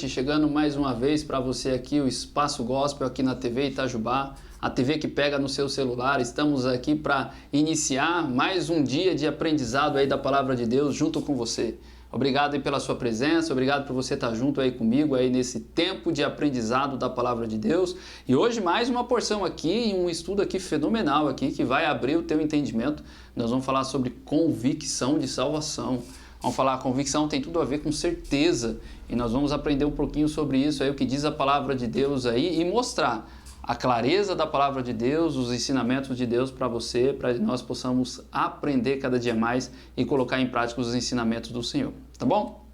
noite, chegando mais uma vez para você aqui, o Espaço Gospel aqui na TV Itajubá, a TV que pega no seu celular. Estamos aqui para iniciar mais um dia de aprendizado aí da Palavra de Deus junto com você. Obrigado aí pela sua presença, obrigado por você estar junto aí comigo aí nesse tempo de aprendizado da Palavra de Deus. E hoje mais uma porção aqui, um estudo aqui fenomenal aqui que vai abrir o teu entendimento. Nós vamos falar sobre convicção de salvação. Vamos falar, convicção tem tudo a ver com certeza. E nós vamos aprender um pouquinho sobre isso aí, o que diz a Palavra de Deus aí e mostrar a clareza da Palavra de Deus, os ensinamentos de Deus para você, para que nós possamos aprender cada dia mais e colocar em prática os ensinamentos do Senhor, tá bom?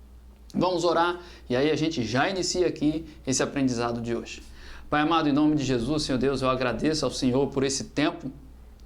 Vamos orar e aí a gente já inicia aqui esse aprendizado de hoje. Pai amado, em nome de Jesus, Senhor Deus, eu agradeço ao Senhor por esse tempo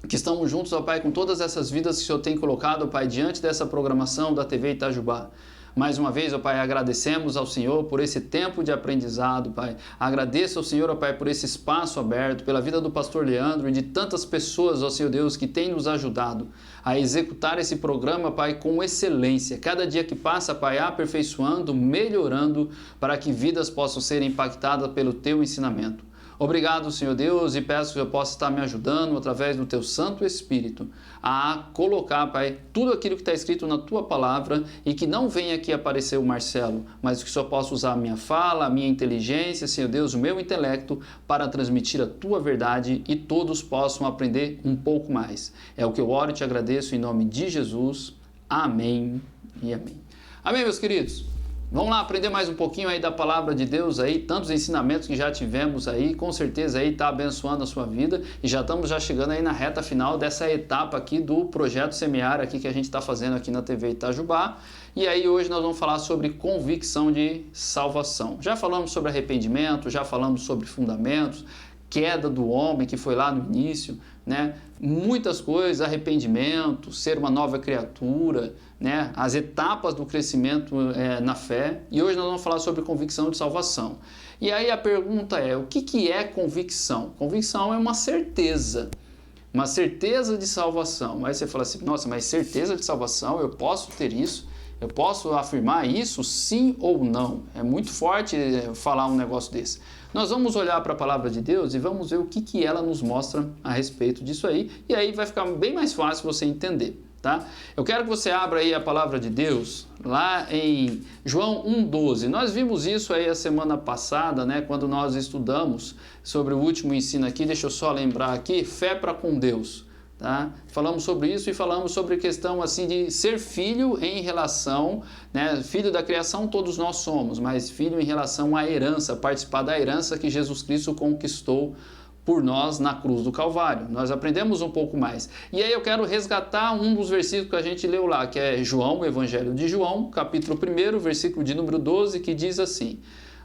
que estamos juntos, ó Pai, com todas essas vidas que o Senhor tem colocado, ó Pai, diante dessa programação da TV Itajubá. Mais uma vez, ó Pai, agradecemos ao Senhor por esse tempo de aprendizado, Pai. Agradeço ao Senhor, ó Pai, por esse espaço aberto, pela vida do pastor Leandro e de tantas pessoas, ó Senhor Deus, que têm nos ajudado a executar esse programa, Pai, com excelência. Cada dia que passa, Pai, aperfeiçoando, melhorando, para que vidas possam ser impactadas pelo Teu ensinamento. Obrigado, Senhor Deus, e peço que eu possa estar me ajudando através do Teu Santo Espírito a colocar, Pai, tudo aquilo que está escrito na Tua Palavra e que não venha aqui aparecer o Marcelo, mas que só possa usar a minha fala, a minha inteligência, Senhor Deus, o meu intelecto para transmitir a Tua verdade e todos possam aprender um pouco mais. É o que eu oro e te agradeço em nome de Jesus. Amém e amém. Amém, meus queridos? Vamos lá aprender mais um pouquinho aí da Palavra de Deus aí, tantos ensinamentos que já tivemos aí, com certeza aí está abençoando a sua vida e já estamos chegando aí na reta final dessa etapa aqui do Projeto Semear aqui que a gente está fazendo aqui na TV Itajubá. E aí hoje nós vamos falar sobre convicção de salvação. Já falamos sobre arrependimento, já falamos sobre fundamentos, queda do homem que foi lá no início, né? Muitas coisas, arrependimento, ser uma nova criatura, né? As etapas do crescimento na fé. E hoje nós vamos falar sobre convicção de salvação. E aí a pergunta é, o que é convicção? Convicção é uma certeza de salvação. Aí você fala assim, nossa, mas certeza de salvação, eu posso ter isso? Eu posso afirmar isso, sim ou não? É muito forte falar um negócio desse. Nós vamos olhar para a Palavra de Deus e vamos ver o que ela nos mostra a respeito disso aí. E aí vai ficar bem mais fácil você entender, tá? Eu quero que você abra aí a Palavra de Deus lá em João 1,12. Nós vimos isso aí a semana passada, né? Quando nós estudamos sobre o último ensino aqui. Deixa eu só lembrar aqui, fé para com Deus. Tá? Falamos sobre isso e falamos sobre a questão assim de ser filho em relação, né? Filho da criação todos nós somos, mas filho em relação à herança, participar da herança que Jesus Cristo conquistou por nós na cruz do Calvário. Nós aprendemos um pouco mais. E aí eu quero resgatar um dos versículos que a gente leu lá, que é João, o Evangelho de João, capítulo 1, versículo de número 12, que diz assim: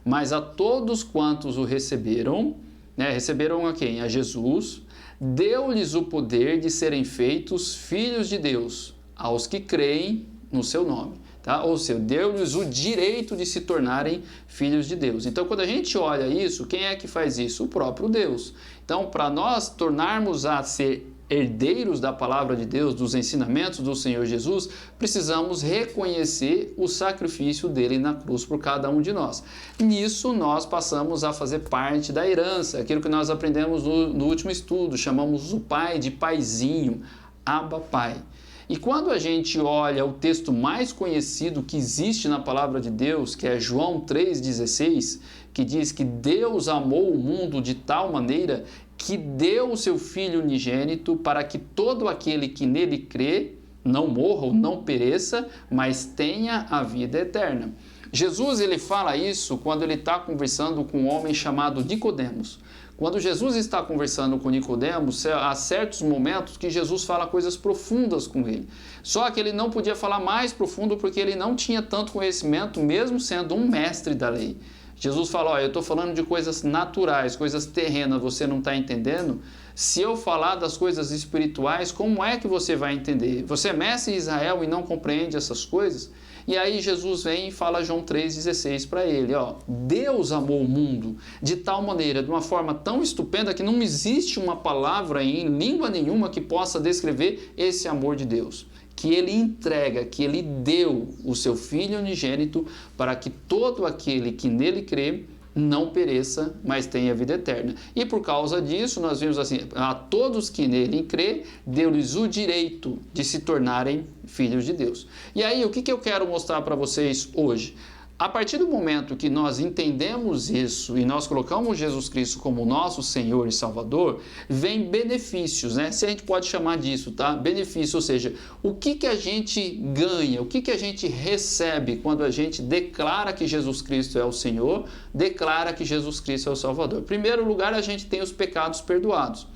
mas a todos quantos o receberam, né? Receberam a quem? A Jesus. Deu-lhes o poder de serem feitos filhos de Deus, aos que creem no seu nome. Tá? Ou seja, deu-lhes o direito de se tornarem filhos de Deus. Então, quando a gente olha isso, quem é que faz isso? O próprio Deus. Então, para nós tornarmos a ser herdeiros da Palavra de Deus, dos ensinamentos do Senhor Jesus, precisamos reconhecer o sacrifício dele na cruz por cada um de nós. Nisso nós passamos a fazer parte da herança, aquilo que nós aprendemos no último estudo, chamamos o Pai de Paizinho, Abba Pai. E quando a gente olha o texto mais conhecido que existe na Palavra de Deus, que é João 3,16, que diz que Deus amou o mundo de tal maneira que deu o seu Filho unigênito para que todo aquele que nele crê não morra ou não pereça, mas tenha a vida eterna. Jesus ele fala isso quando ele está conversando com um homem chamado Nicodemos. Quando Jesus está conversando com Nicodemos, há certos momentos que Jesus fala coisas profundas com ele. Só que ele não podia falar mais profundo porque ele não tinha tanto conhecimento, mesmo sendo um mestre da lei. Jesus fala, olha, eu estou falando de coisas naturais, coisas terrenas, você não está entendendo? Se eu falar das coisas espirituais, como é que você vai entender? Você é mestre em Israel e não compreende essas coisas? E aí Jesus vem e fala João 3,16 para ele, ó, Deus amou o mundo de tal maneira, de uma forma tão estupenda que não existe uma palavra em língua nenhuma que possa descrever esse amor de Deus. que ele entrega, que ele deu o seu Filho unigênito para que todo aquele que nele crê não pereça, mas tenha vida eterna. E por causa disso, nós vimos assim, a todos que nele crê, deu-lhes o direito de se tornarem filhos de Deus. E aí, o que eu quero mostrar para vocês hoje? A partir do momento que nós entendemos isso e nós colocamos Jesus Cristo como nosso Senhor e Salvador, vem benefícios, né? Se a gente pode chamar disso, tá? Benefício, ou seja, o que a gente ganha, o que a gente recebe quando a gente declara que Jesus Cristo é o Senhor, declara que Jesus Cristo é o Salvador. Em primeiro lugar, a gente tem os pecados perdoados.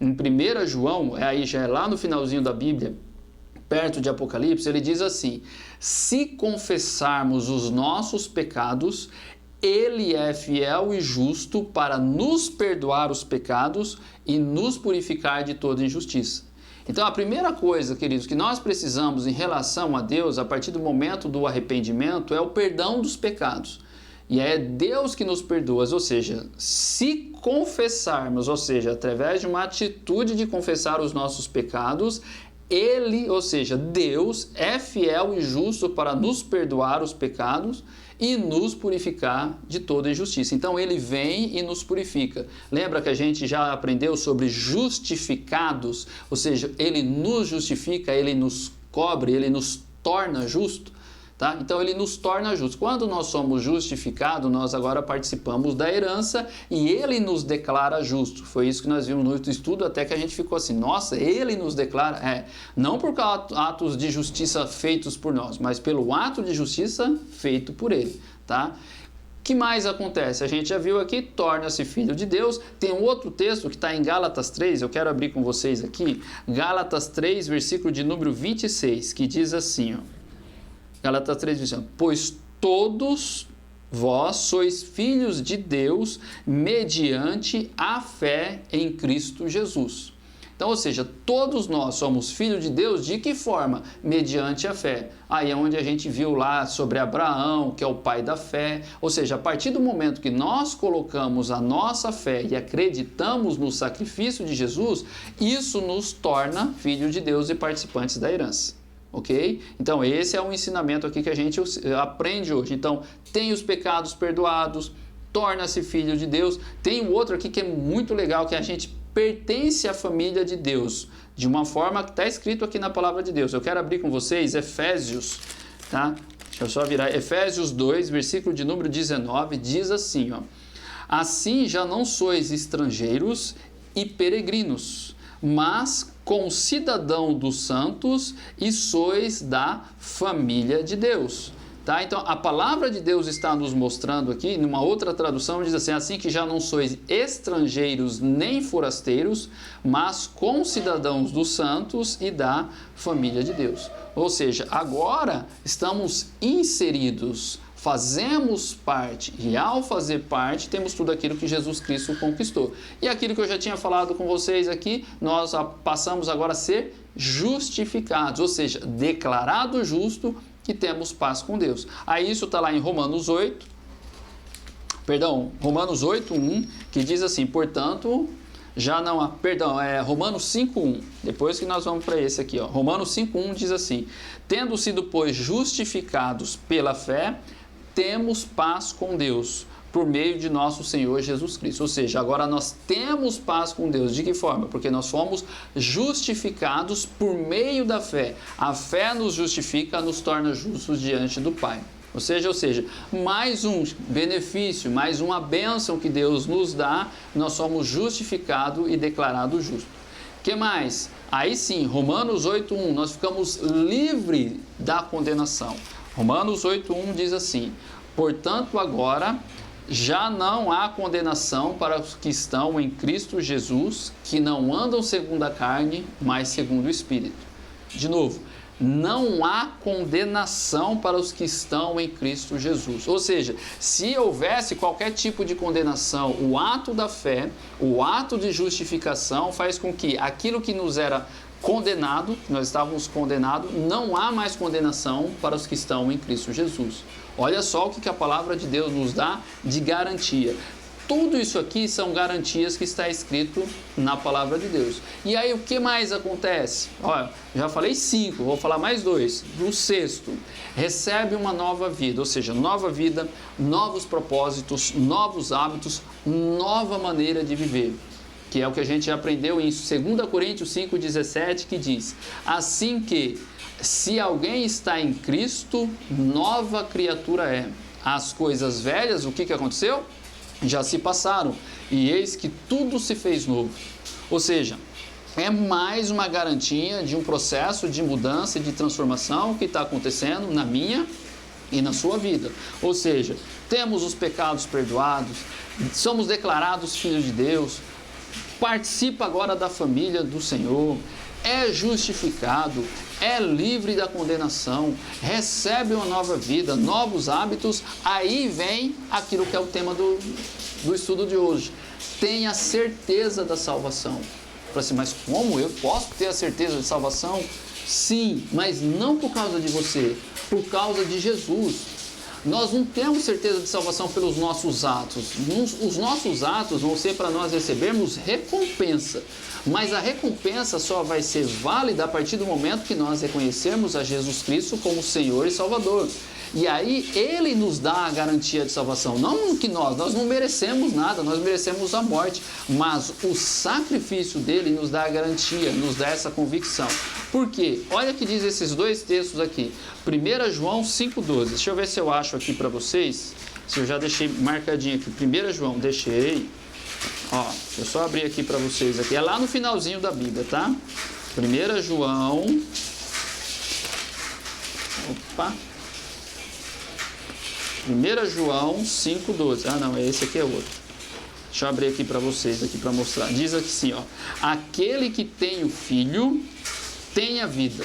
Em 1 João, aí já é lá no finalzinho da Bíblia, perto de Apocalipse, ele diz assim: se confessarmos os nossos pecados, ele é fiel e justo para nos perdoar os pecados e nos purificar de toda injustiça. Então, a primeira coisa, queridos, que nós precisamos em relação a Deus, a partir do momento do arrependimento, é o perdão dos pecados. E é Deus que nos perdoa, ou seja, se confessarmos, ou seja, através de uma atitude de confessar os nossos pecados, ele, ou seja, Deus, é fiel e justo para nos perdoar os pecados e nos purificar de toda injustiça. Então, ele vem e nos purifica. Lembra que a gente já aprendeu sobre justificados? Ou seja, ele nos justifica, ele nos cobre, ele nos torna justo. Tá? Então, ele nos torna justos. Quando nós somos justificados, nós agora participamos da herança e ele nos declara justos. Foi isso que nós vimos no estudo, até que a gente ficou assim, nossa, ele nos declara? Não por atos de justiça feitos por nós, mas pelo ato de justiça feito por ele. Tá? O que mais acontece? A gente já viu aqui, torna-se filho de Deus. Tem um outro texto que está em Gálatas 3, eu quero abrir com vocês aqui. Gálatas 3, versículo de número 26, que diz assim, ó. Gálatas 3 diz assim, pois todos vós sois filhos de Deus mediante a fé em Cristo Jesus. Então, ou seja, todos nós somos filhos de Deus, de que forma? Mediante a fé. Aí é onde a gente viu lá sobre Abraão, que é o pai da fé. Ou seja, a partir do momento que nós colocamos a nossa fé e acreditamos no sacrifício de Jesus, isso nos torna filhos de Deus e participantes da herança. Ok? Então, esse é um ensinamento aqui que a gente aprende hoje. Então, tem os pecados perdoados, torna-se filho de Deus. Tem um outro aqui que é muito legal, que a gente pertence à família de Deus, de uma forma que está escrito aqui na palavra de Deus. Eu quero abrir com vocês Efésios, tá? Deixa eu só virar. Efésios 2, versículo de número 19, diz assim, ó. Assim já não sois estrangeiros e peregrinos, mas concidadão dos santos e sois da família de Deus. Tá? Então, a palavra de Deus está nos mostrando aqui, numa outra tradução, diz assim que já não sois estrangeiros nem forasteiros, mas concidadãos dos santos e da família de Deus. Ou seja, agora estamos inseridos, fazemos parte, e ao fazer parte, temos tudo aquilo que Jesus Cristo conquistou. E aquilo que eu já tinha falado com vocês aqui, nós passamos agora a ser justificados, ou seja, declarado justo, que temos paz com Deus. Aí isso está lá em Romanos 8, 1, que diz assim, portanto, já não há, Romanos 5:1, depois que nós vamos para esse aqui, ó. Romanos 5:1 diz assim, tendo sido, pois, justificados pela fé, temos paz com Deus, por meio de nosso Senhor Jesus Cristo. Ou seja, agora nós temos paz com Deus. De que forma? Porque nós fomos justificados por meio da fé. A fé nos justifica, nos torna justos diante do Pai. Ou seja, mais um benefício, mais uma bênção que Deus nos dá, nós somos justificados e declarados justos. O que mais? Aí sim, Romanos 8:1, nós ficamos livres da condenação. Romanos 8:1 diz assim, portanto agora já não há condenação para os que estão em Cristo Jesus, que não andam segundo a carne, mas segundo o Espírito. De novo, não há condenação para os que estão em Cristo Jesus. Ou seja, se houvesse qualquer tipo de condenação, o ato da fé, o ato de justificação faz com que aquilo que nos era condenado, nós estávamos condenados, não há mais condenação para os que estão em Cristo Jesus. Olha só o que a palavra de Deus nos dá de garantia. tudo isso aqui são garantias que está escrito na palavra de Deus. E aí o que mais acontece? Olha, já falei 5, vou falar mais 2. O 6º, recebe uma nova vida, ou seja, nova vida, novos propósitos, novos hábitos, nova maneira de viver. Que é o que a gente aprendeu em 2 Coríntios 5,17, que diz: assim que, se alguém está em Cristo, nova criatura é. As coisas velhas, o que aconteceu? Já se passaram, e eis que tudo se fez novo. Ou seja, é mais uma garantia de um processo de mudança e de transformação que está acontecendo na minha e na sua vida. Ou seja, temos os pecados perdoados, somos declarados filhos de Deus, participa agora da família do Senhor, é justificado, é livre da condenação, recebe uma nova vida, novos hábitos. Aí vem aquilo que é o tema do estudo de hoje: tenha certeza da salvação. Fala assim, mas como eu posso ter a certeza de salvação? Sim, mas não por causa de você, por causa de Jesus. Nós não temos certeza de salvação pelos nossos atos. Os nossos atos vão ser para nós recebermos recompensa. Mas a recompensa só vai ser válida a partir do momento que nós reconhecermos a Jesus Cristo como Senhor e Salvador. E aí Ele nos dá a garantia de salvação. Não que nós não merecemos nada, nós merecemos a morte. Mas o sacrifício dele nos dá a garantia, nos dá essa convicção. Por quê? Olha o que diz esses 2 textos aqui. 1 João 5,12. Deixa eu ver se eu acho aqui para vocês. Se eu já deixei marcadinho aqui. 1 João, deixei. Ó, eu só abri aqui para vocês aqui. É lá no finalzinho da Bíblia, tá? 1 João. Opa. 1 João 5,12. Ah, não, esse aqui é outro. Deixa eu abrir aqui para vocês, aqui para mostrar. Diz aqui assim, ó: aquele que tem o Filho tem a vida.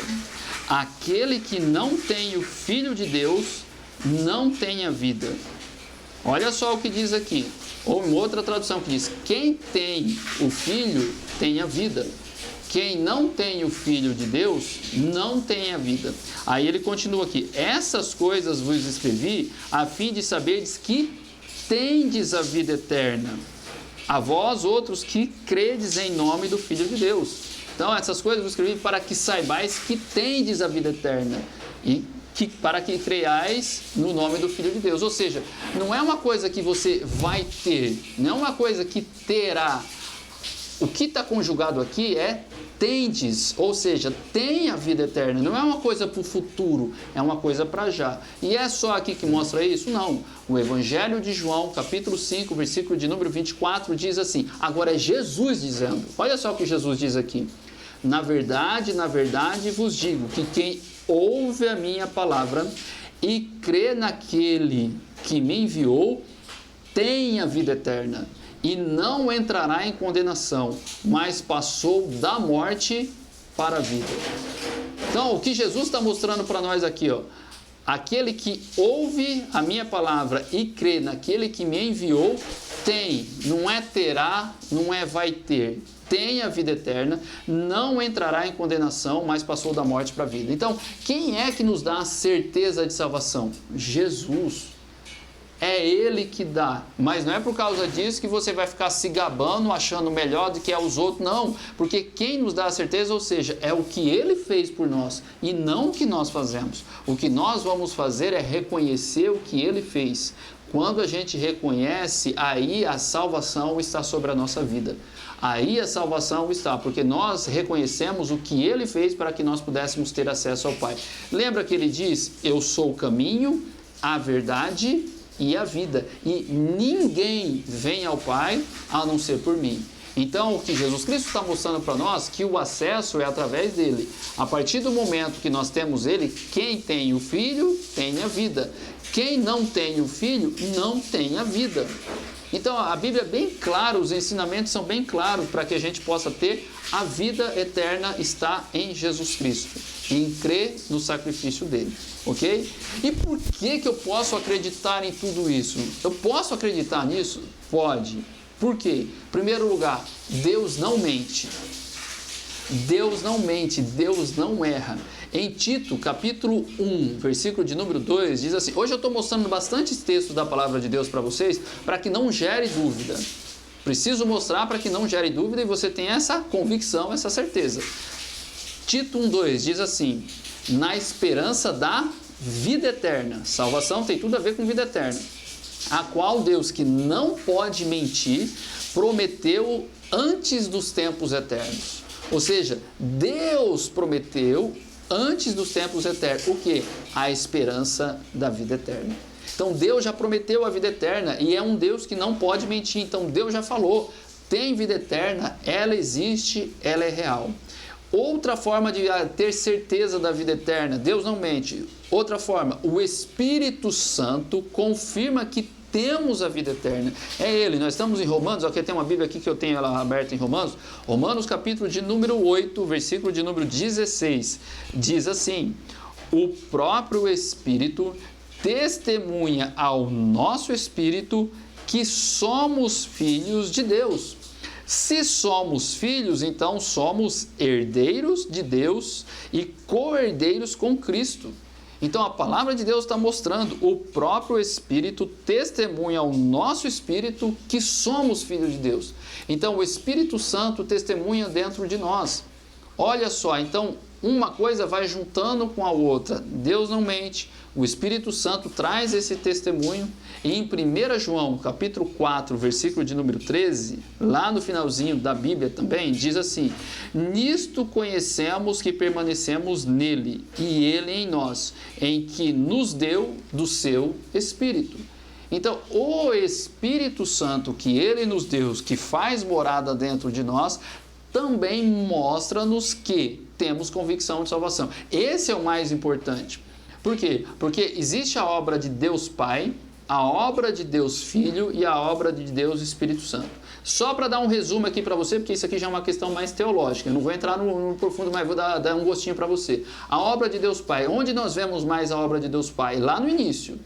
Aquele que não tem o Filho de Deus não tem a vida. Olha só o que diz aqui. Ou em outra tradução que diz: quem tem o Filho tem a vida. Quem não tem o Filho de Deus não tem a vida. Aí ele continua aqui: essas coisas vos escrevi a fim de saberdes que tendes a vida eterna, a vós outros que credes em nome do Filho de Deus. Então essas coisas vos escrevi para que saibais que tendes a vida eterna e para que creiais no nome do Filho de Deus. Ou seja, não é uma coisa que você vai ter, não é uma coisa que terá. O que está conjugado aqui é tendes, ou seja, tem a vida eterna. Não é uma coisa para o futuro, é uma coisa para já. E é só aqui que mostra isso? Não. O Evangelho de João, capítulo 5, versículo de número 24, diz assim: agora é Jesus dizendo. Olha só o que Jesus diz aqui: na verdade vos digo que quem ouve a minha palavra e crê naquele que me enviou tem a vida eterna e não entrará em condenação, mas passou da morte para a vida. Então, o que Jesus está mostrando para nós aqui, ó: aquele que ouve a minha palavra e crê naquele que me enviou tem, não é terá, não é vai ter, tem a vida eterna, não entrará em condenação, mas passou da morte para a vida. Então, quem é que nos dá a certeza de salvação? Jesus. É Ele que dá, mas não é por causa disso que você vai ficar se gabando, achando melhor do que é os outros, não, porque quem nos dá a certeza, ou seja, é o que Ele fez por nós e não o que nós fazemos. O que nós vamos fazer é reconhecer o que Ele fez. Quando a gente reconhece, aí a salvação está sobre a nossa vida. Aí a salvação está, porque nós reconhecemos o que Ele fez para que nós pudéssemos ter acesso ao Pai. Lembra que Ele diz: eu sou o caminho, a verdade e a vida, e ninguém vem ao Pai a não ser por mim. Então, o que Jesus Cristo está mostrando para nós, que o acesso é através dele. A partir do momento que nós temos ele, quem tem o Filho tem a vida. Quem não tem o Filho não tem a vida. Então, a Bíblia é bem clara, os ensinamentos são bem claros para que a gente possa ter a vida eterna, está em Jesus Cristo, em crer no sacrifício dele, ok? E por que eu posso acreditar em tudo isso? Eu posso acreditar nisso? Pode. Por quê? Em primeiro lugar, Deus não mente. Deus não mente, Deus não erra. Em Tito, capítulo 1, versículo de número 2, diz assim, hoje eu estou mostrando bastantes textos da palavra de Deus para vocês, para que não gere dúvida. Preciso mostrar para que não gere dúvida e você tenha essa convicção, essa certeza. Tito 1,2 diz assim, na esperança da vida eterna. Salvação tem tudo a ver com vida eterna. A qual Deus, que não pode mentir, prometeu antes dos tempos eternos. Ou seja, Deus prometeu antes dos tempos eternos. O quê? A esperança da vida eterna. Então Deus já prometeu a vida eterna e é um Deus que não pode mentir. Então Deus já falou, tem vida eterna, ela existe, ela é real. Outra forma de ter certeza da vida eterna, Deus não mente. Outra forma, o Espírito Santo confirma que temos a vida eterna. É Ele, nós estamos em Romanos, aqui tem uma Bíblia aqui que eu tenho ela aberta em Romanos. Romanos capítulo de número 8, versículo de número 16, diz assim, o próprio Espírito testemunha ao nosso espírito que somos filhos de Deus. Se somos filhos, então somos herdeiros de Deus e co-herdeiros com Cristo. Então a palavra de Deus está mostrando, o próprio Espírito testemunha ao nosso espírito que somos filhos de Deus. Então o Espírito Santo testemunha dentro de nós. Olha só, então uma coisa vai juntando com a outra. Deus não mente, o Espírito Santo traz esse testemunho. E em 1 João, capítulo 4, versículo de número 13, lá no finalzinho da Bíblia também, diz assim, nisto conhecemos que permanecemos nele e ele em nós, em que nos deu do seu Espírito. Então, o Espírito Santo que ele nos deu, que faz morada dentro de nós, também mostra-nos que temos convicção de salvação. Esse é o mais importante. Por quê? Porque existe a obra de Deus Pai, a obra de Deus Filho e a obra de Deus Espírito Santo. Só para dar um resumo aqui para você, porque isso aqui já é uma questão mais teológica, eu não vou entrar no profundo, mas vou dar um gostinho para você. A obra de Deus Pai, onde nós vemos mais a obra de Deus Pai? Lá no início.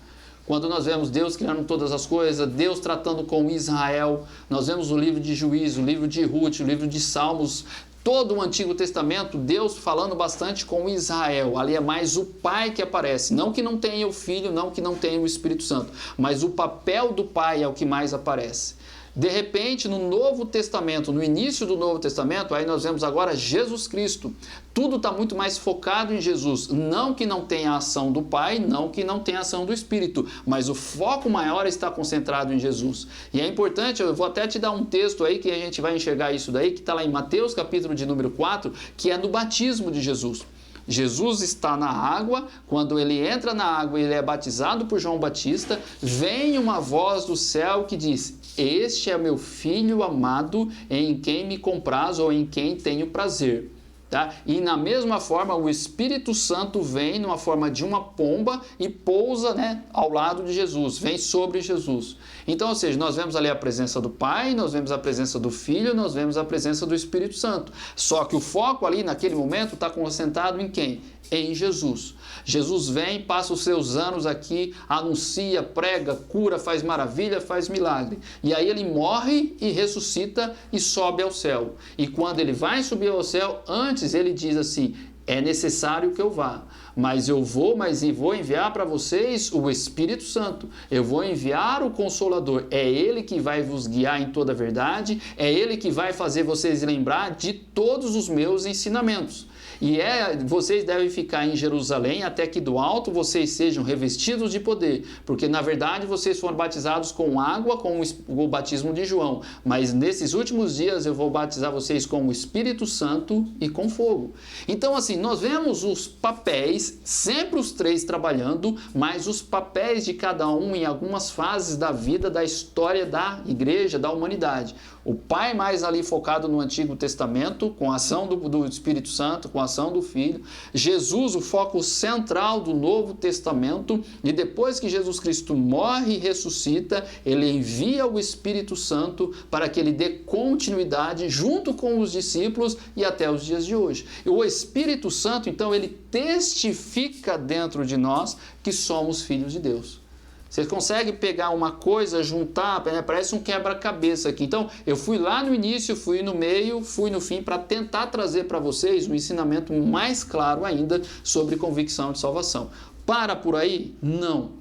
Quando nós vemos Deus criando todas as coisas, Deus tratando com Israel, nós vemos o livro de Juízo, o livro de Ruth, o livro de Salmos, todo o Antigo Testamento, Deus falando bastante com Israel. Ali é mais o Pai que aparece, não que não tenha o Filho, não que não tenha o Espírito Santo, mas o papel do Pai é o que mais aparece. De repente, no Novo Testamento, no início do Novo Testamento, aí nós vemos agora Jesus Cristo. Tudo está muito mais focado em Jesus. Não que não tenha a ação do Pai, não que não tenha a ação do Espírito, mas o foco maior está concentrado em Jesus. E é importante, eu vou até te dar um texto aí que a gente vai enxergar isso daí, que está lá em Mateus, capítulo de número 4, que é no batismo de Jesus. Jesus está na água, quando ele entra na água, ele é batizado por João Batista, vem uma voz do céu que diz, este é meu filho amado, em quem me compraz ou em quem tenho prazer. Tá? E na mesma forma o Espírito Santo vem numa forma de uma pomba e pousa, né, ao lado de Jesus, vem sobre Jesus. Então, ou seja, nós vemos ali a presença do Pai, nós vemos a presença do Filho, nós vemos a presença do Espírito Santo. Só que o foco ali naquele momento está concentrado em quem? Em Jesus. Jesus vem, passa os seus anos aqui, anuncia, prega, cura, faz maravilha, faz milagre. E aí ele morre e ressuscita e sobe ao céu. E quando ele vai subir ao céu, antes ele diz assim, é necessário que eu vá, mas eu vou, vou enviar para vocês o Espírito Santo, eu vou enviar o Consolador, é Ele que vai vos guiar em toda a verdade, é Ele que vai fazer vocês lembrar de todos os meus ensinamentos. E vocês devem ficar em Jerusalém até que do alto vocês sejam revestidos de poder, porque na verdade vocês foram batizados com água, com o batismo de João, mas nesses últimos dias eu vou batizar vocês com o Espírito Santo e com fogo. Então assim, nós vemos os papéis, sempre os três trabalhando, mas os papéis de cada um em algumas fases da vida, da história da igreja, da humanidade. O Pai mais ali focado no Antigo Testamento, com a ação do Espírito Santo, com a ação do Filho. Jesus, o foco central do Novo Testamento. E depois que Jesus Cristo morre e ressuscita, ele envia o Espírito Santo para que ele dê continuidade junto com os discípulos e até os dias de hoje. E o Espírito Santo, então, ele testifica dentro de nós que somos filhos de Deus. Você consegue pegar uma coisa, juntar, né? Parece um quebra-cabeça aqui. Então, eu fui lá no início, fui no meio, fui no fim para tentar trazer para vocês um ensinamento mais claro ainda sobre convicção de salvação. Para por aí? Não.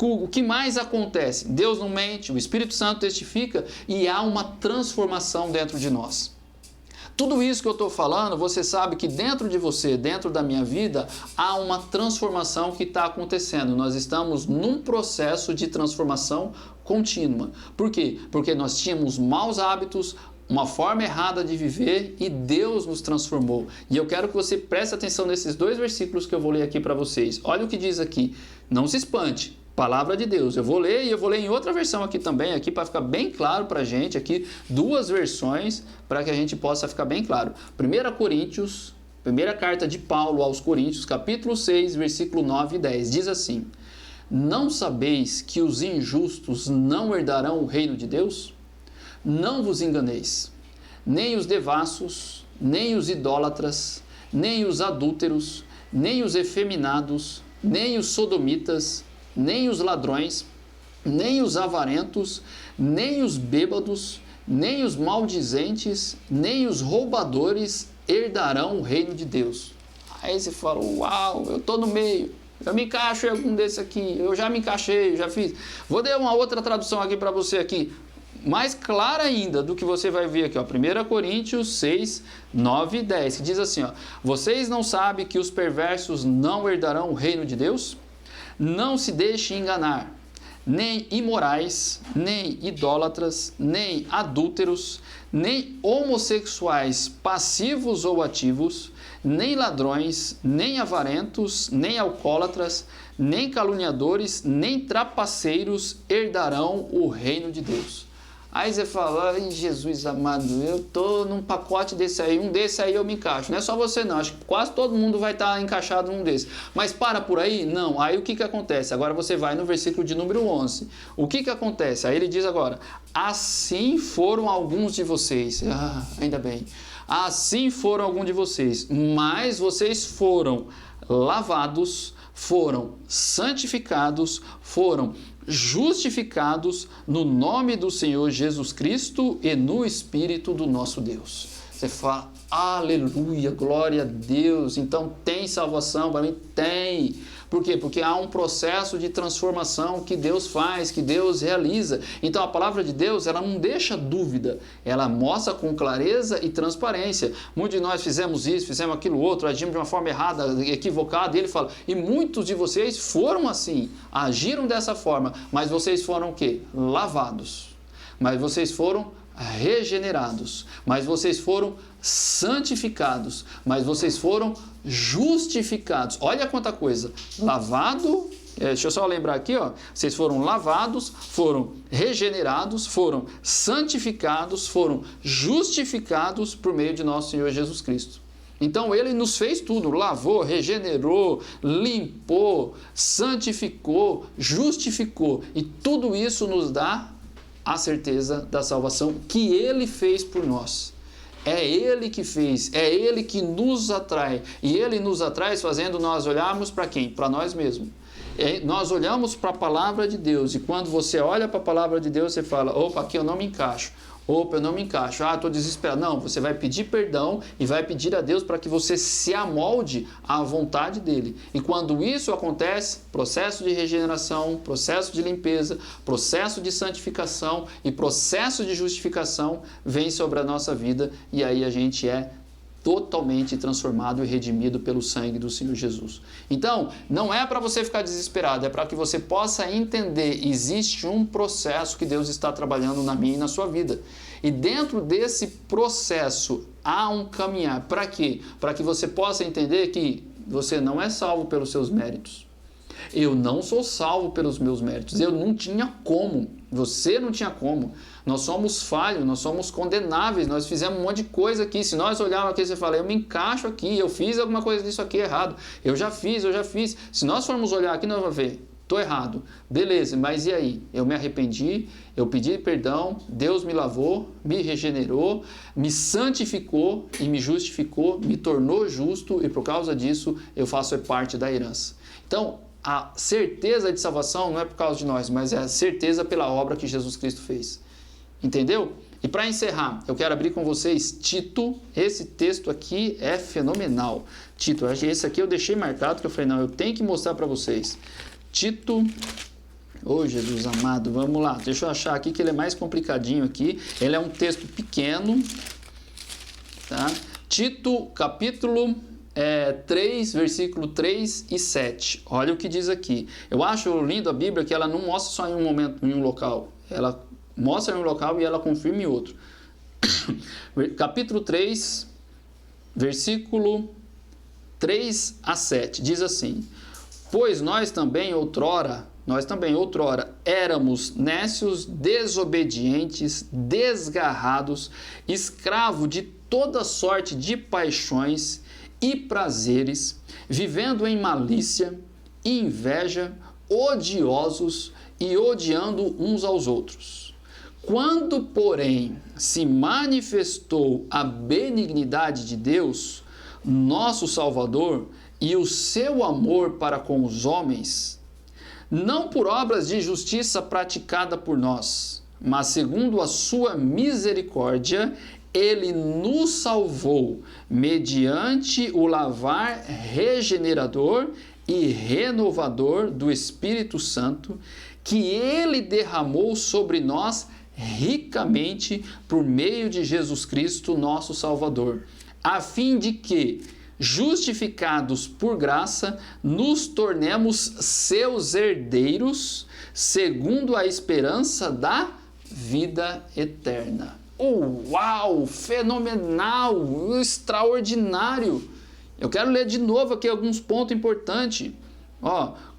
O que mais acontece? Deus não mente, o Espírito Santo testifica e há uma transformação dentro de nós. Tudo isso que eu estou falando, você sabe que dentro de você, dentro da minha vida, há uma transformação que está acontecendo. Nós estamos num processo de transformação contínua. Por quê? Porque nós tínhamos maus hábitos, uma forma errada de viver e Deus nos transformou. E eu quero que você preste atenção nesses 2 versículos que eu vou ler aqui para vocês. Olha o que diz aqui. Não se espante. Palavra de Deus. Eu vou ler e eu vou ler em outra versão aqui também, aqui para ficar bem claro para a gente, aqui 2 versões para que a gente possa ficar bem claro. 1 Coríntios, primeira carta de Paulo aos Coríntios, capítulo 6, versículo 9 e 10, diz assim: Não sabeis que os injustos não herdarão o reino de Deus? Não vos enganeis, nem os devassos, nem os idólatras, nem os adúlteros, nem os efeminados, nem os sodomitas, nem os ladrões, nem os avarentos, nem os bêbados, nem os maldizentes, nem os roubadores herdarão o reino de Deus. Aí você fala, uau, eu estou no meio, eu me encaixo em algum desses aqui, eu já me encaixei, já fiz. Vou dar uma outra tradução aqui para você aqui, mais clara ainda do que você vai ver aqui, ó, 1 Coríntios 6, 9 e 10, que diz assim, ó, vocês não sabem que os perversos não herdarão o reino de Deus? Não se deixe enganar, nem imorais, nem idólatras, nem adúlteros, nem homossexuais passivos ou ativos, nem ladrões, nem avarentos, nem alcoólatras, nem caluniadores, nem trapaceiros herdarão o reino de Deus. Aí você fala, ai, Jesus amado, eu estou num pacote desse aí, um desse aí eu me encaixo. Não é só você não, acho que quase todo mundo vai estar encaixado num desse. Mas para por aí? Não. Aí o que acontece? Agora você vai no versículo de número 11. O que acontece? Aí ele diz agora, assim foram alguns de vocês. Ah, ainda bem. Assim foram alguns de vocês, mas vocês foram lavados, foram santificados, foram justificados no nome do Senhor Jesus Cristo e no Espírito do nosso Deus. Você fala, aleluia, glória a Deus, então tem salvação para mim? Tem. Por quê? Porque há um processo de transformação que Deus faz, que Deus realiza. Então a palavra de Deus, ela não deixa dúvida, ela mostra com clareza e transparência. Muitos de nós fizemos isso, fizemos aquilo outro, agimos de uma forma errada, equivocada, e ele fala, e muitos de vocês foram assim, agiram dessa forma, mas vocês foram o quê? Lavados. Mas vocês foram regenerados, mas vocês foram santificados, mas vocês foram justificados. Olha quanta coisa, lavado, deixa eu só lembrar aqui, ó, vocês foram lavados, foram regenerados, foram santificados, foram justificados por meio de nosso Senhor Jesus Cristo. Então ele nos fez tudo, lavou, regenerou, limpou, santificou, justificou, e tudo isso nos dá a certeza da salvação que ele fez por nós. É ele que fez, é ele que nos atrai. E ele nos atrai fazendo nós olharmos para quem? Para nós mesmos. Nós olhamos para a palavra de Deus e quando você olha para a palavra de Deus, você fala, opa, aqui eu não me encaixo. Opa, eu não me encaixo. Ah, estou desesperado. Não, você vai pedir perdão e vai pedir a Deus para que você se amolde à vontade dele. E quando isso acontece, processo de regeneração, processo de limpeza, processo de santificação e processo de justificação vem sobre a nossa vida e aí a gente é totalmente transformado e redimido pelo sangue do Senhor Jesus. Então, não é para você ficar desesperado, é para que você possa entender, existe um processo que Deus está trabalhando na minha e na sua vida. E dentro desse processo há um caminhar. Para quê? Para que você possa entender que você não é salvo pelos seus méritos. Eu não sou salvo pelos meus méritos. Eu não tinha como. Você não tinha como. Nós somos falhos, nós somos condenáveis, nós fizemos um monte de coisa aqui. Se nós olharmos aqui e você falar, eu me encaixo aqui, eu fiz alguma coisa disso aqui errado. Eu já fiz. Se nós formos olhar aqui, nós vamos ver, estou errado. Beleza, mas e aí? Eu me arrependi, eu pedi perdão, Deus me lavou, me regenerou, me santificou e me justificou, me tornou justo e por causa disso eu faço parte da herança. Então, a certeza de salvação não é por causa de nós, mas é a certeza pela obra que Jesus Cristo fez. Entendeu? E para encerrar, eu quero abrir com vocês Tito. Esse texto aqui é fenomenal. Tito, esse aqui eu deixei marcado, que eu falei, não, eu tenho que mostrar para vocês. Tito, ô Jesus amado, vamos lá. Deixa eu achar aqui que ele é mais complicadinho aqui. Ele é um texto pequeno, tá? Tito, capítulo 3, versículo 3 e 7. Olha o que diz aqui. Eu acho lindo a Bíblia que ela não mostra só em um momento, em um local. Ela mostra em um local e ela confirma em outro. Capítulo 3, versículo 3 a 7. Diz assim: Pois nós também outrora éramos nécios, desobedientes, desgarrados, escravos de toda sorte de paixões e prazeres, vivendo em malícia, inveja, odiosos e odiando uns aos outros. Quando, porém, se manifestou a benignidade de Deus, nosso Salvador, e o seu amor para com os homens, não por obras de justiça praticada por nós, mas segundo a sua misericórdia, ele nos salvou mediante o lavar regenerador e renovador do Espírito Santo, que ele derramou sobre nós ricamente por meio de Jesus Cristo, nosso Salvador, a fim de que, justificados por graça, nos tornemos seus herdeiros, segundo a esperança da vida eterna. Uau! Fenomenal! Extraordinário! Eu quero ler de novo aqui alguns pontos importantes.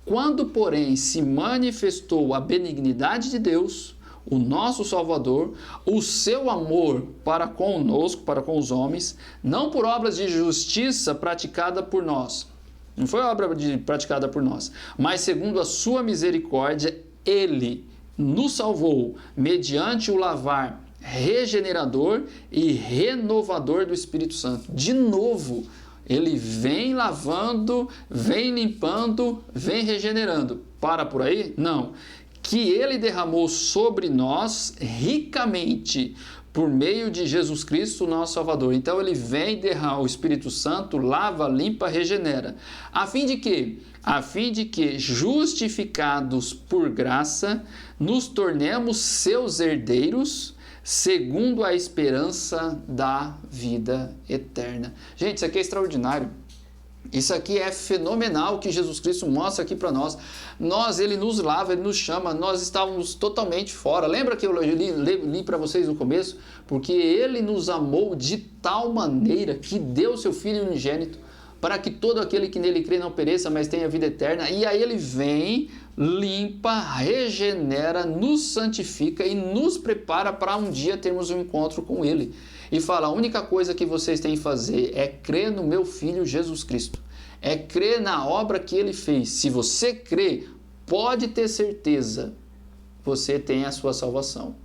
Quando, porém, se manifestou a benignidade de Deus, o nosso Salvador, o seu amor para conosco, para com os homens, não por obras de justiça praticada por nós, não foi obra praticada por nós, mas segundo a sua misericórdia, ele nos salvou mediante o lavar regenerador e renovador do Espírito Santo. De novo, ele vem lavando, vem limpando, vem regenerando. Para por aí? Não. Que ele derramou sobre nós ricamente por meio de Jesus Cristo, nosso Salvador. Então ele vem derramar o Espírito Santo, lava, limpa, regenera. A fim de quê? A fim de que, justificados por graça, nos tornemos seus herdeiros, segundo a esperança da vida eterna. Gente, isso aqui é extraordinário. Isso aqui é fenomenal que Jesus Cristo mostra aqui para nós. Ele nos lava, ele nos chama, nós estávamos totalmente fora. Lembra que eu li para vocês no começo? Porque ele nos amou de tal maneira que deu seu Filho unigênito, para que todo aquele que nele crê não pereça, mas tenha vida eterna. E aí ele vem, limpa, regenera, nos santifica e nos prepara para um dia termos um encontro com ele. E fala, a única coisa que vocês têm que fazer é crer no meu Filho Jesus Cristo. É crer na obra que ele fez. Se você crê, pode ter certeza, você tem a sua salvação.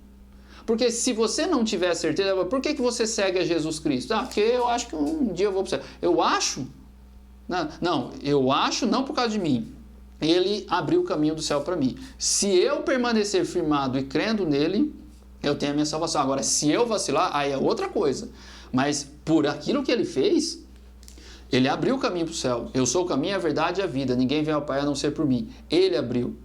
Porque se você não tiver certeza, por que você segue a Jesus Cristo? Porque eu acho que um dia eu vou para o céu. Eu acho? Não, eu acho não por causa de mim. Ele abriu o caminho do céu para mim. Se eu permanecer firmado e crendo nele, eu tenho a minha salvação. Agora, se eu vacilar, aí é outra coisa. Mas por aquilo que ele fez, ele abriu o caminho para o céu. Eu sou o caminho, a verdade e a vida. Ninguém vem ao Pai a não ser por mim. Ele abriu.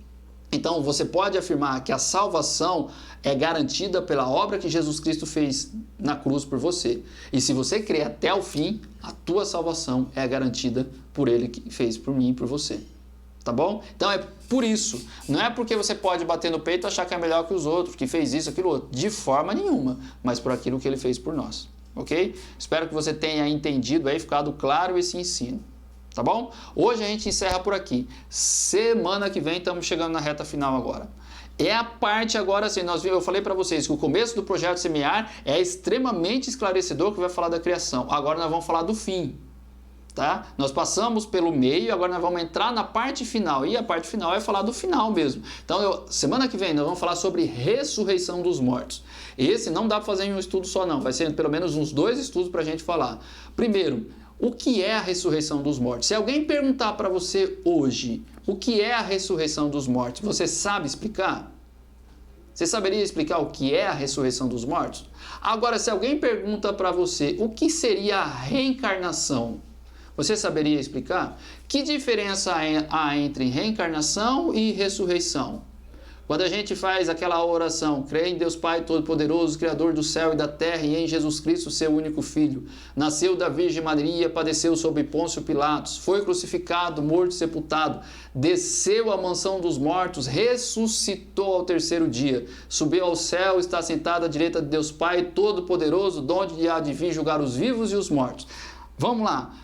Então, você pode afirmar que a salvação é garantida pela obra que Jesus Cristo fez na cruz por você. E se você crer até o fim, a tua salvação é garantida por ele que fez por mim e por você. Tá bom? Então é por isso. Não é porque você pode bater no peito e achar que é melhor que os outros, que fez isso, aquilo outro. De forma nenhuma. Mas por aquilo que ele fez por nós. Ok? Espero que você tenha entendido aí, ficado claro esse ensino. Tá bom? Hoje a gente encerra por aqui. Semana que vem estamos chegando na reta final agora. É a parte agora, assim, eu falei para vocês que o começo do projeto Semear é extremamente esclarecedor, que vai falar da criação. Agora nós vamos falar do fim. Tá? Nós passamos pelo meio, agora nós vamos entrar na parte final. E a parte final é falar do final mesmo. Então, semana que vem nós vamos falar sobre ressurreição dos mortos. Esse não dá para fazer em um estudo só não, vai ser pelo menos uns 2 estudos para a gente falar. Primeiro, o que é a ressurreição dos mortos? Se alguém perguntar para você hoje o que é a ressurreição dos mortos, você sabe explicar? Você saberia explicar o que é a ressurreição dos mortos? Agora, se alguém pergunta para você o que seria a reencarnação, você saberia explicar? Que diferença há entre reencarnação e ressurreição? Quando a gente faz aquela oração, crê em Deus Pai Todo-Poderoso, Criador do céu e da terra, e em Jesus Cristo, seu único Filho, nasceu da Virgem Maria, padeceu sob Pôncio Pilatos, foi crucificado, morto e sepultado, desceu à mansão dos mortos, ressuscitou ao terceiro dia, subiu ao céu, está sentado à direita de Deus Pai Todo-Poderoso, donde há de vir julgar os vivos e os mortos. Vamos lá.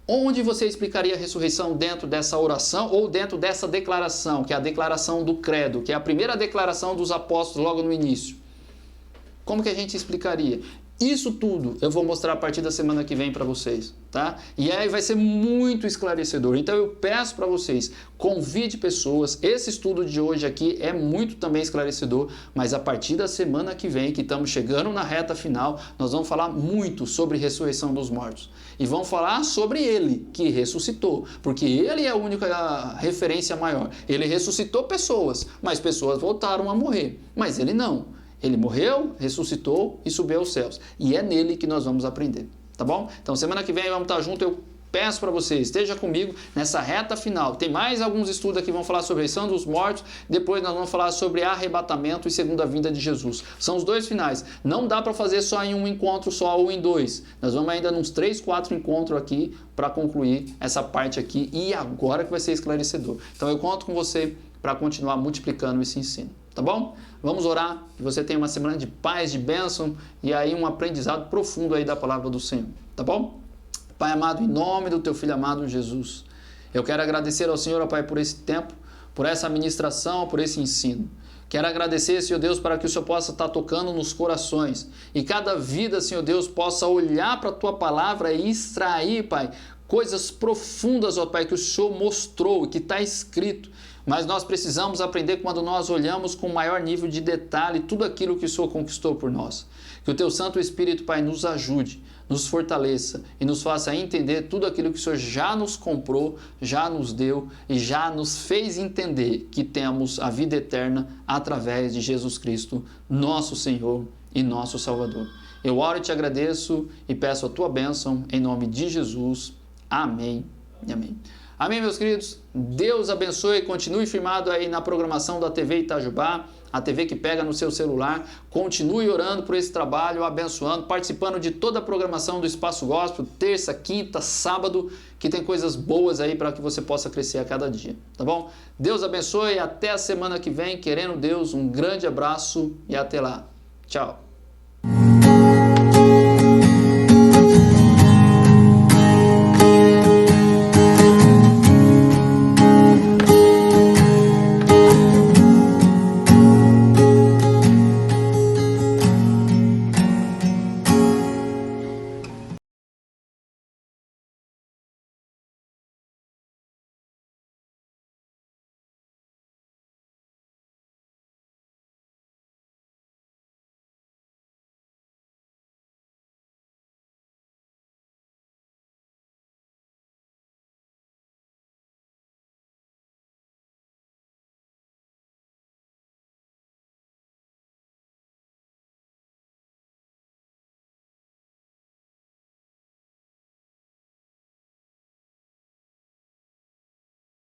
Onde você explicaria a ressurreição dentro dessa oração ou dentro dessa declaração, que é a declaração do credo, que é a primeira declaração dos apóstolos logo no início? Como que a gente explicaria? Isso tudo eu vou mostrar a partir da semana que vem para vocês, tá? E aí vai ser muito esclarecedor. Então eu peço para vocês, convide pessoas. Esse estudo de hoje aqui é muito também esclarecedor, mas a partir da semana que vem, que estamos chegando na reta final, nós vamos falar muito sobre ressurreição dos mortos. E vamos falar sobre ele, que ressuscitou, porque ele é a única referência maior. Ele ressuscitou pessoas, mas pessoas voltaram a morrer, mas ele não. Ele morreu, ressuscitou e subiu aos céus. E é nele que nós vamos aprender, tá bom? Então, semana que vem vamos estar juntos. Eu peço para você, esteja comigo nessa reta final. Tem mais alguns estudos aqui que vão falar sobre a ressurreição dos mortos. Depois nós vamos falar sobre arrebatamento e segunda vinda de Jesus. São os dois finais. Não dá para fazer só em um encontro só ou em dois. Nós vamos ainda nos 3, 4 encontros aqui para concluir essa parte aqui. E agora que vai ser esclarecedor. Então, eu conto com você para continuar multiplicando esse ensino. Tá bom? Vamos orar, que você tenha uma semana de paz, de bênção e aí um aprendizado profundo aí da palavra do Senhor. Tá bom? Pai amado, em nome do teu Filho amado Jesus, eu quero agradecer ao Senhor, ó Pai, por esse tempo, por essa ministração, por esse ensino. Quero agradecer, Senhor Deus, para que o Senhor possa estar tocando nos corações e cada vida, Senhor Deus, possa olhar para a tua palavra e extrair, Pai, coisas profundas, ó Pai, que o Senhor mostrou, que está escrito. Mas nós precisamos aprender quando nós olhamos com maior nível de detalhe tudo aquilo que o Senhor conquistou por nós. Que o Teu Santo Espírito, Pai, nos ajude, nos fortaleça e nos faça entender tudo aquilo que o Senhor já nos comprou, já nos deu e já nos fez entender que temos a vida eterna através de Jesus Cristo, nosso Senhor e nosso Salvador. Eu oro e te agradeço e peço a Tua bênção em nome de Jesus. Amém e amém. Amém, meus queridos? Deus abençoe e continue firmado aí na programação da TV Itajubá, a TV que pega no seu celular. Continue orando por esse trabalho, abençoando, participando de toda a programação do Espaço Gospel, terça, quinta, sábado, que tem coisas boas aí para que você possa crescer a cada dia, tá bom? Deus abençoe e até a semana que vem, querendo Deus, um grande abraço e até lá. Tchau.